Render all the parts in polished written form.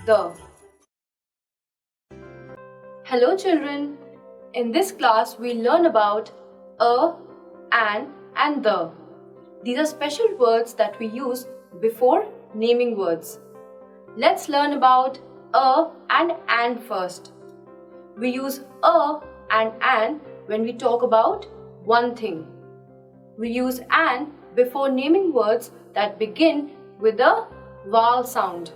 the. Hello children, in this class we learn about a, an and the. These are special words that we use before naming words. Let's learn about a and an first. We use a and an when we talk about one thing. We use an before naming words that begin with a vowel sound.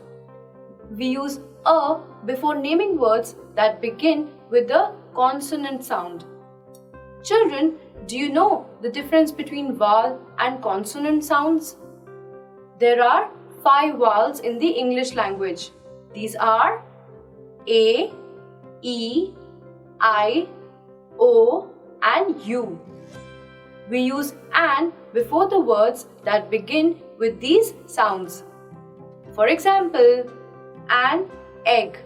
We use a before naming words that begin with the consonant sound. Children, do you know the difference between vowel and consonant sounds? There are 5 vowels in the English language. These are A, E, I, O and U. We use an before the words that begin with these sounds. For example, an egg,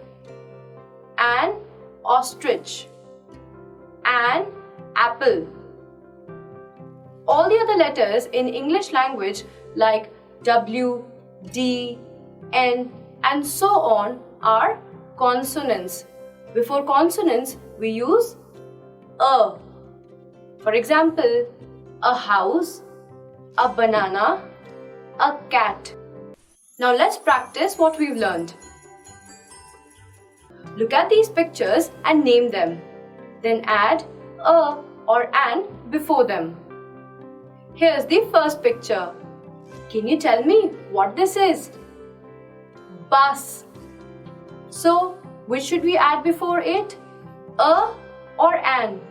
an ostrich, an apple. All the other letters in English language like W, D, N and so on are consonants. Before consonants, we use a. For example, a house, a banana, a cat. Now let's practice what we've learned. Look at these pictures and name them. Then add a or an before them. Here's the first picture. Can you tell me what this is? Bus. So, which should we add before it? A or an?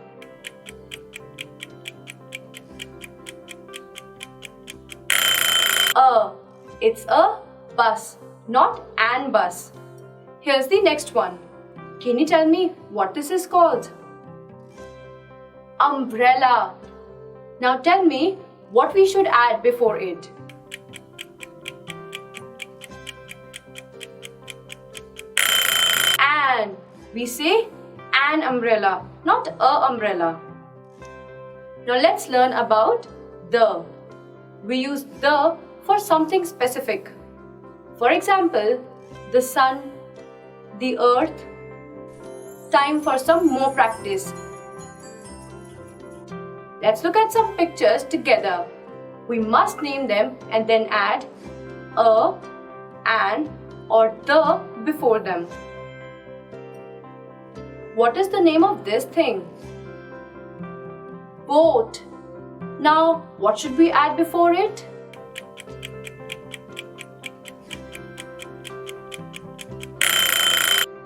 A. It's a bus, not an bus. Here's the next one. Can you tell me what this is called? Umbrella. Now tell me what we should add before it. An. We say an umbrella, not a umbrella. Now let's learn about the. We use the for something specific. For example, the sun, the earth. Time for some more practice. Let's look at some pictures together. We must name them and then add a, an or the before them. What is the name of this thing? Boat. Now, what should we add before it?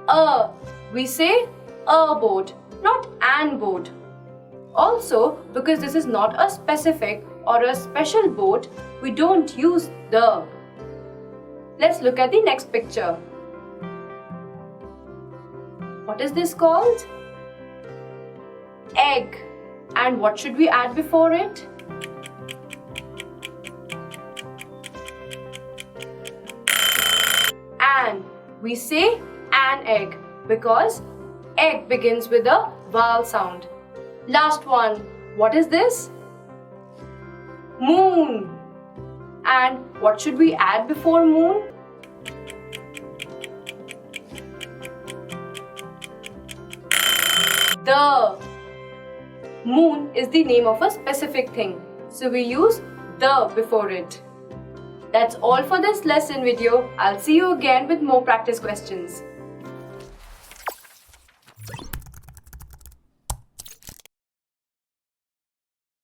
A. We say a boat, not an boat. Also, because this is not a specific or a special boat, we don't use the. Let's look at the next picture. What is this called? Egg. And what should we add before it? An. We say an egg because egg begins with a vowel sound. Last one. What is this? Moon. And what should we add before moon? The. Moon is the name of a specific thing, so we use the before it. That's all for this lesson video. I'll see you again with more practice questions.